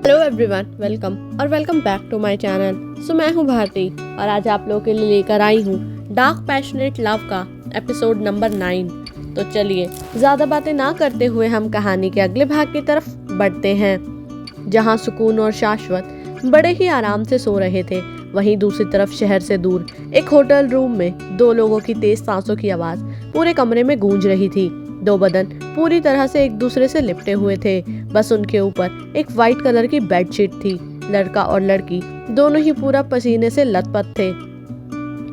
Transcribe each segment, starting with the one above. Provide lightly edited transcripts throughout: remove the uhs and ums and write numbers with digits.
Hello everyone, welcome और welcome back to my channel. So मैं हूं भारती और आज आप लोगों के लिए लेकर आई हूं डार्क पैशनेट लव का एपिसोड नंबर 9। तो चलिए ज़्यादा बातें ना करते हुए हम कहानी के अगले भाग की तरफ बढ़ते हैं, जहां सुकून और शाश्वत बड़े ही आराम से सो रहे थे। वहीं दूसरी तरफ शहर से दूर एक होटल रूम में दो लोगों की तेज सांसों की आवाज़ पूरे कमरे में गूंज रही थी। दो बदन पूरी तरह से एक दूसरे से लिपटे हुए थे, बस उनके ऊपर एक वाइट कलर की बेडशीट थी। लड़का और लड़की दोनों ही पूरा पसीने से लथपथ थे।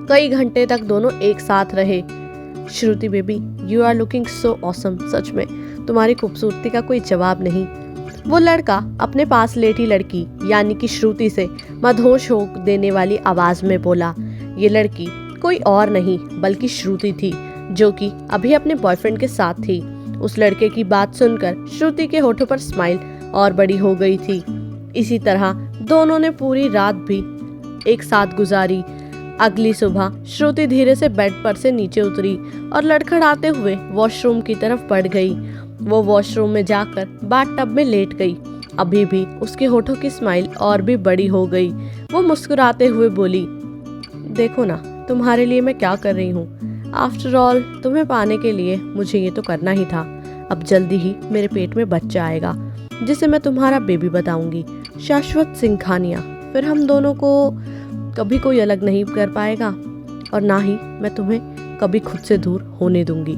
कई घंटे तक दोनों एक साथ रहे। Shruti baby, you are looking so awesome. सच में तुम्हारी खूबसूरती का कोई जवाब नहीं। वो लड़का अपने पास लेटी लड़की यानी कि श्रुति से मदहोश हो देने वाली आवाज में बोला। ये लड़की कोई और नहीं बल्कि श्रुति थी, जो कि अभी अपने बॉयफ्रेंड के साथ थी। उस लड़के की बात सुनकर श्रुति के होठों पर स्माइल और बड़ी हो गई थी। इसी तरह दोनों ने पूरी रात भी एक साथ गुजारी। अगली सुबह श्रुति धीरे से बेड पर से नीचे उतरी और लड़खड़ाते हुए वॉशरूम की तरफ बढ़ गई। वो वॉशरूम में जाकर बाथटब में लेट गई। अभी भी उसके होठों की स्माइल और भी बड़ी हो गई। वो मुस्कुराते हुए बोली, देखो ना तुम्हारे लिए मैं क्या कर रही हूँ। आफ्टर ऑल तुम्हें पाने के लिए मुझे ये तो करना ही था। अब जल्दी ही मेरे पेट में बच्चा आएगा जिसे मैं तुम्हारा बेबी बताऊंगी, शाश्वत सिंघानिया। फिर हम दोनों को कभी कोई अलग नहीं कर पाएगा और ना ही मैं तुम्हें कभी खुद से दूर होने दूंगी।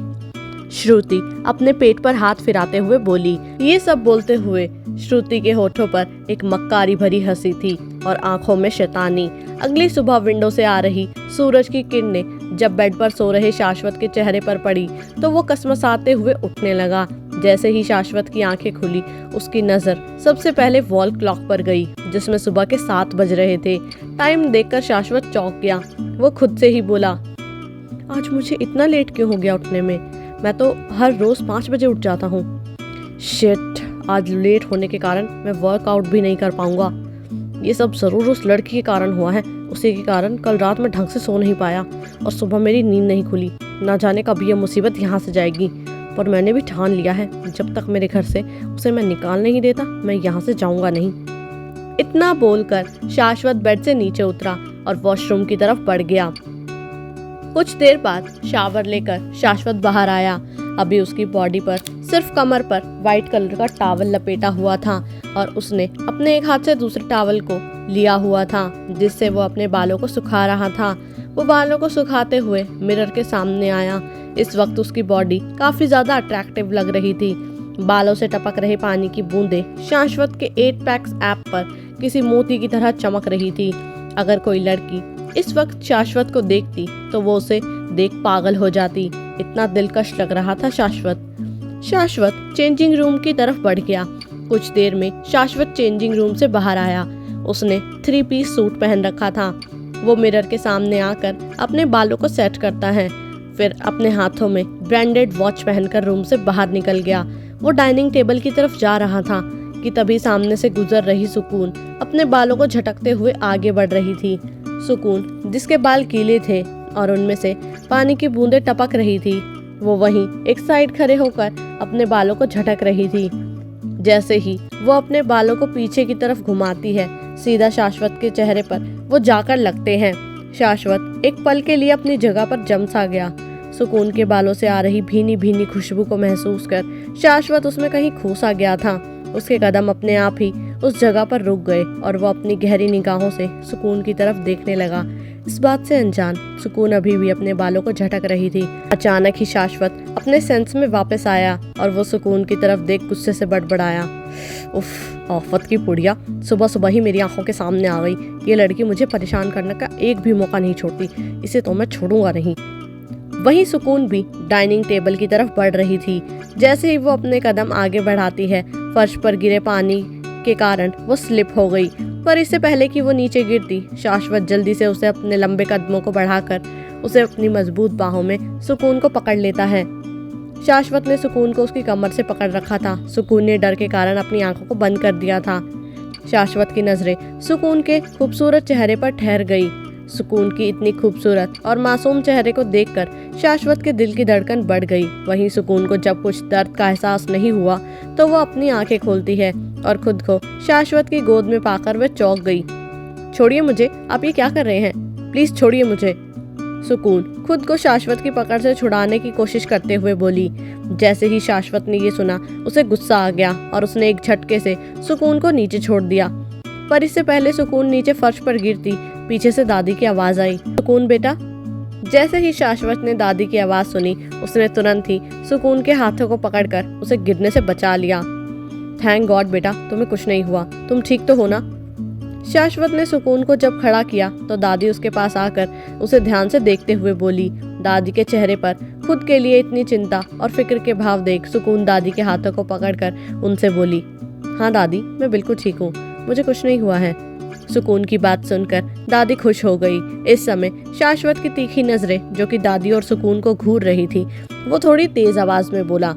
श्रुति अपने पेट पर हाथ फिराते हुए बोली। ये सब बोलते हुए श्रुति के होठों पर एक मक्कारी भरी हंसी थी और आंखों में शैतानी। अगली सुबह विंडो से आ रही सूरज की किरणें जब बेड पर सो रहे शाश्वत के चेहरे पर पड़ी तो वो कसमसाते हुए उठने लगा। जैसे ही शाश्वत की आंखें खुली, उसकी नजर सबसे पहले वॉल क्लॉक पर गई जिसमें सुबह के 7 बज रहे थे। टाइम देखकर शाश्वत चौंक गया। वो खुद से ही बोला, आज मुझे इतना लेट क्यों हो गया उठने में? मैं तो हर रोज 5 बजे उठ जाता हूँ। शिट, आज लेट होने के कारण मैं वर्कआउट भी नहीं कर पाऊंगा। ये सब जरूर उस लड़की के कारण हुआ है। उसी के कारण कल रात में ढंग से सो नहीं पाया और सुबह मेरी नींद नहीं खुली। ना जाने कब ये मुसीबत यहाँ से जाएगी, पर मैंने भी ठान लिया है जब तक मेरे घर से उसे मैं निकाल नहीं देता मैं यहाँ से जाऊंगा नहीं। इतना बोलकर शाश्वत बेड से नीचे उतरा और वॉशरूम की तरफ बढ़ गया। कुछ देर बाद शावर लेकर शाश्वत बाहर आया। अभी उसकी बॉडी पर सिर्फ कमर पर वाइट कलर का टॉवल लपेटा हुआ था और उसने अपने एक हाथ से दूसरे टॉवल को लिया हुआ था जिससे वो अपने बालों को सुखा रहा था। वो बालों को सुखाते हुए मिरर के सामने आया। इस वक्त उसकी बॉडी काफी ज्यादा अट्रैक्टिव लग रही थी। बालों से टपक रहे पानी की बूंदें शाश्वत के 8 पैक्स ऐप पर किसी मोती की तरह चमक रही थी। अगर कोई लड़की इस वक्त शाश्वत को देखती तो वो उसे देख पागल हो जाती। इतना दिलकश लग रहा था शाश्वत चेंजिंग रूम की तरफ बढ़ गया। कुछ देर में शाश्वत चेंजिंग रूम से बाहर आया। उसने 3 पीस सूट पहन रखा था। वो मिरर के सामने आकर अपने बालों को सेट करता है, फिर अपने हाथों में ब्रांडेड वॉच पहनकर रूम से बाहर निकल गया। वो डाइनिंग टेबल की तरफ जा रहा था कि तभी सामने से गुजर रही सुकून अपने बालों को झटकते हुए आगे बढ़ रही थी। सुकून जिसके बाल गीले थे और उनमें से पानी की बूंदें टपक रही थी, वो वहीं एक साइड खड़े होकर अपने बालों को झटक रही थी। जैसे ही वो अपने बालों को पीछे की तरफ घुमाती है, सीधा शाश्वत के चेहरे पर वो जाकर लगते हैं। शाश्वत एक पल के लिए अपनी जगह पर जम सा गया। सुकून के बालों से आ रही भीनी भीनी खुशबू को महसूस कर शाश्वत उसमें कहीं खो सा गया था। उसके कदम अपने आप ही उस जगह पर रुक गए और वो अपनी गहरी निगाहों से सुकून की तरफ देखने लगा। इस बात से अनजान सुकून अभी भी अपने बालों को झटक रही थी। अचानक ही शाश्वत अपने सेंस में वापस आया और वो सुकून की तरफ देख गुस्से से बड़बड़ाया, उफ, आफत की पुड़िया, सुबह सुबह ही मेरी आंखों के सामने आ गई। ये लड़की मुझे परेशान करने का एक भी मौका नहीं छोड़ती, इसे तो मैं छोड़ूंगा नहीं। वहीं सुकून भी डाइनिंग टेबल की तरफ बढ़ रही थी। जैसे ही वो अपने कदम आगे बढ़ाती है, फर्श पर गिरे पानी के कारण वो स्लिप हो गई, पर इससे पहले कि वो नीचे गिरती, शाश्वत जल्दी से उसे अपने लंबे कदमों को बढ़ाकर उसे अपनी मजबूत बाहों में सुकून को पकड़ लेता है। शाश्वत ने सुकून को उसकी कमर से पकड़ रखा था। सुकून ने डर के कारण अपनी आंखों को बंद कर दिया था। शाश्वत की नजरें सुकून के खूबसूरत चेहरे पर ठहर गई। सुकून की इतनी खूबसूरत और मासूम चेहरे को देखकर शाश्वत के दिल की धड़कन बढ़ गई। वहीं सुकून को जब कुछ दर्द का एहसास नहीं हुआ तो वो अपनी आंखें खोलती है और खुद को शाश्वत की गोद में पाकर वह चौंक गई। छोड़िए मुझे, आप ये क्या कर रहे हैं? प्लीज छोड़िए मुझे। सुकून खुद को शाश्वत की पकड़ से छुड़ाने की कोशिश करते हुए बोली। जैसे ही शाश्वत ने ये सुना उसे गुस्सा आ गया और उसने एक झटके से सुकून को नीचे छोड़ दिया। पर इससे पहले सुकून नीचे फर्श पर गिरती, पीछे से दादी की आवाज आई, सुकून बेटा। जैसे ही शाश्वत ने दादी की आवाज सुनी उसने तुरंत ही सुकून के हाथों को पकड़कर उसे गिरने से बचा लिया। थैंक गॉड बेटा, तुम्हें कुछ नहीं हुआ, तुम ठीक तो हो ना? शाश्वत ने सुकून को जब खड़ा किया तो दादी उसके पास आकर उसे ध्यान से देखते हुए बोली। दादी के चेहरे पर खुद के लिए इतनी चिंता और फिक्र के भाव देख सुकून दादी के हाथों को पकड़कर उनसे बोली, हाँ दादी, मैं बिल्कुल ठीक हूँ, मुझे कुछ नहीं हुआ है। सुकून की बात सुनकर दादी खुश हो गई। इस समय शाश्वत की तीखी नजरें जो कि दादी और सुकून को घूर रही थी, वो थोड़ी तेज आवाज में बोला,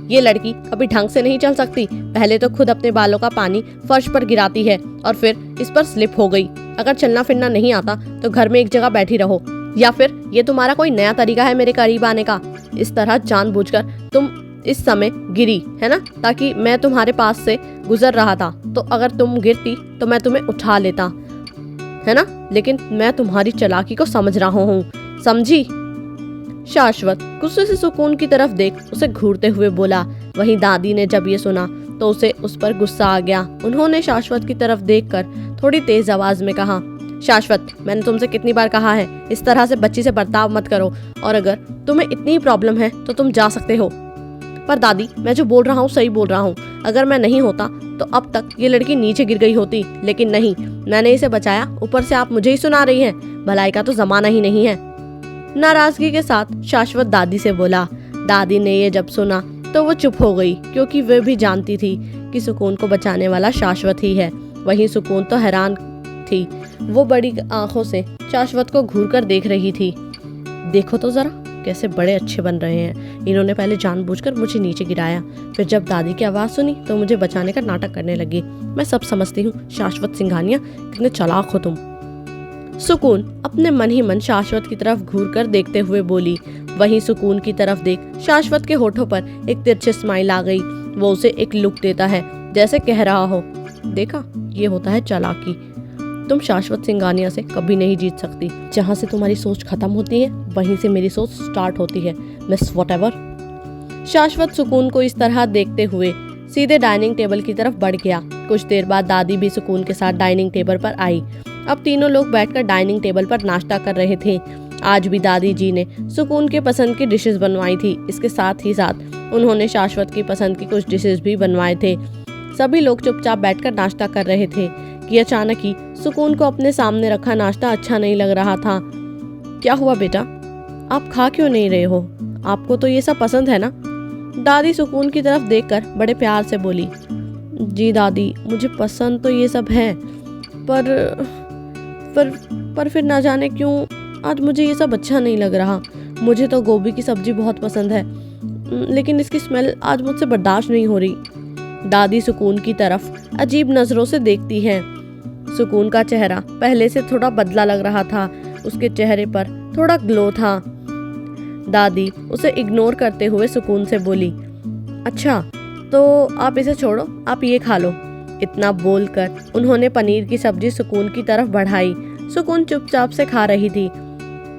ये लड़की कभी ढंग से नहीं चल सकती। पहले तो खुद अपने बालों का पानी फर्श पर गिराती है और फिर इस पर स्लिप हो गई। अगर चलना फिरना नहीं आता तो घर में एक जगह बैठी रहो, या फिर ये तुम्हारा कोई नया तरीका है मेरे करीब आने का? इस तरह जानबूझकर तुम इस समय गिरी है ना, ताकि मैं तुम्हारे पास से गुजर रहा था तो अगर तुम गिरती तो मैं तुम्हें उठा लेता, है ना? लेकिन मैं तुम्हारी चालाकी को समझ रहा हूँ, समझी? शाश्वत गुस्से से सुकून की तरफ देख उसे घूरते हुए बोला। वहीं दादी ने जब ये सुना तो उसे उस पर गुस्सा आ गया। उन्होंने शाश्वत की तरफ देखकर थोड़ी तेज आवाज में कहा, शाश्वत, मैंने तुमसे कितनी बार कहा है इस तरह से बच्ची से बर्ताव मत करो, और अगर तुम्हें इतनी प्रॉब्लम है तो तुम जा सकते हो। पर दादी, मैं जो बोल रहा हूँ सही बोल रहा हूँ। अगर मैं नहीं होता तो अब तक ये लड़की नीचे गिर गई होती, लेकिन नहीं, मैंने इसे बचाया। ऊपर से आप मुझे ही सुना रही हैं, भलाई का तो जमाना ही नहीं है। नाराजगी के साथ शाश्वत दादी से बोला। दादी ने ये जब सुना तो वो चुप हो गई, क्योंकि वे भी जानती थी कि सुकून को बचाने वाला शाश्वत ही है। वहीं सुकून तो हैरान थी, वो बड़ी आंखों से शाश्वत को घूर कर देख रही थी। देखो तो जरा कैसे बड़े अच्छे बन रहे हैं, इन्होंने पहले जानबूझकर मुझे नीचे गिराया, फिर जब दादी की आवाज सुनी तो मुझे बचाने का नाटक करने लगी। मैं सब समझती हूँ शाश्वत सिंघानिया, कितने चालाक हो तुम। सुकून अपने मन ही मन शाश्वत की तरफ घूर कर देखते हुए बोली। वहीं सुकून की तरफ देख शाश्वत के होठों पर एक तिरछी स्माइल आ गई। वो उसे एक लुक देता है जैसे कह रहा हो, देखा, ये होता है चालाकी। तुम शाश्वत सिंघानिया से कभी नहीं जीत सकती। जहाँ से तुम्हारी सोच खत्म होती है वहीं से मेरी सोच स्टार्ट होती है, मिस व्हाटएवर। शाश्वत सुकून को इस तरह देखते हुए सीधे डाइनिंग टेबल की तरफ बढ़ गया। कुछ देर बाद दादी भी सुकून के साथ डाइनिंग टेबल पर आई। अब तीनों लोग बैठकर डाइनिंग टेबल पर नाश्ता कर रहे थे। आज भी दादी जी ने सुकून के पसंद की डिशेस बनवाई थी। इसके साथ ही साथ उन्होंने शाश्वत की पसंद की कुछ डिशेस भी बनवाए थे। सभी लोग चुपचाप बैठकर नाश्ता कर रहे थे कि अचानक ही सुकून को अपने सामने रखा नाश्ता अच्छा नहीं लग रहा था। क्या हुआ बेटा, आप खा क्यों नहीं रहे हो? आपको तो ये सब पसंद है ना? दादी सुकून की तरफ देखकर बड़े प्यार से बोली। जी दादी, मुझे पसंद तो ये सब है, पर फिर ना जाने क्यों आज मुझे ये सब अच्छा नहीं लग रहा। मुझे तो गोभी की सब्जी बहुत पसंद है, लेकिन इसकी स्मेल आज मुझसे बर्दाश्त नहीं हो रही। दादी सुकून की तरफ अजीब नजरों से देखती है। सुकून का चेहरा पहले से थोड़ा बदला लग रहा था, उसके चेहरे पर थोड़ा ग्लो था। दादी उसे इग्नोर करते हुए सुकून से बोली, अच्छा तो आप इसे छोड़ो, आप ये खा लो। इतना बोलकर उन्होंने पनीर की सब्जी सुकून की तरफ बढ़ाई। सुकून चुपचाप से खा रही थी,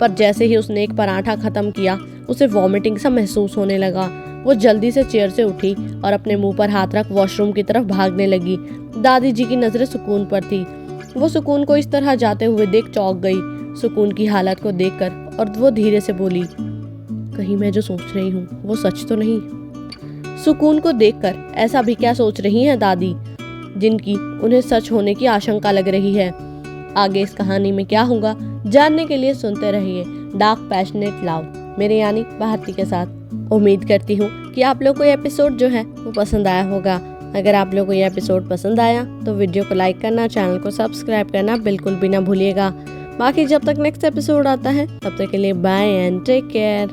पर जैसे ही उसने एक पराठा खत्म किया उसे वॉमिटिंग सा महसूस होने लगा। वो जल्दी से चेयर से उठी और अपने मुंह पर हाथ रख वॉशरूम की तरफ भागने लगी। दादी जी की नजरें सुकून पर थी। वो सुकून को इस तरह जाते हुए देख चौंक गई। सुकून की हालत को देखकर और वो धीरे से बोली, कहीं मैं जो सोच रही हूँ वो सच तो नहीं? सुकून को देखकर ऐसा भी क्या सोच रही हैं दादी, जिनकी उन्हें सच होने की आशंका लग रही है? आगे इस कहानी में क्या होगा जानने के लिए सुनते रहिए डार्क पैशनेट लव मेरे यानी भारती के साथ। उम्मीद करती हूँ कि आप लोग को ये एपिसोड जो है वो पसंद आया होगा। अगर आप लोग को ये एपिसोड पसंद आया तो वीडियो को लाइक करना, चैनल को सब्सक्राइब करना बिल्कुल भी ना भूलिएगा। बाकी जब तक नेक्स्ट एपिसोड आता है तब तक के लिए बाय एंड टेक केयर।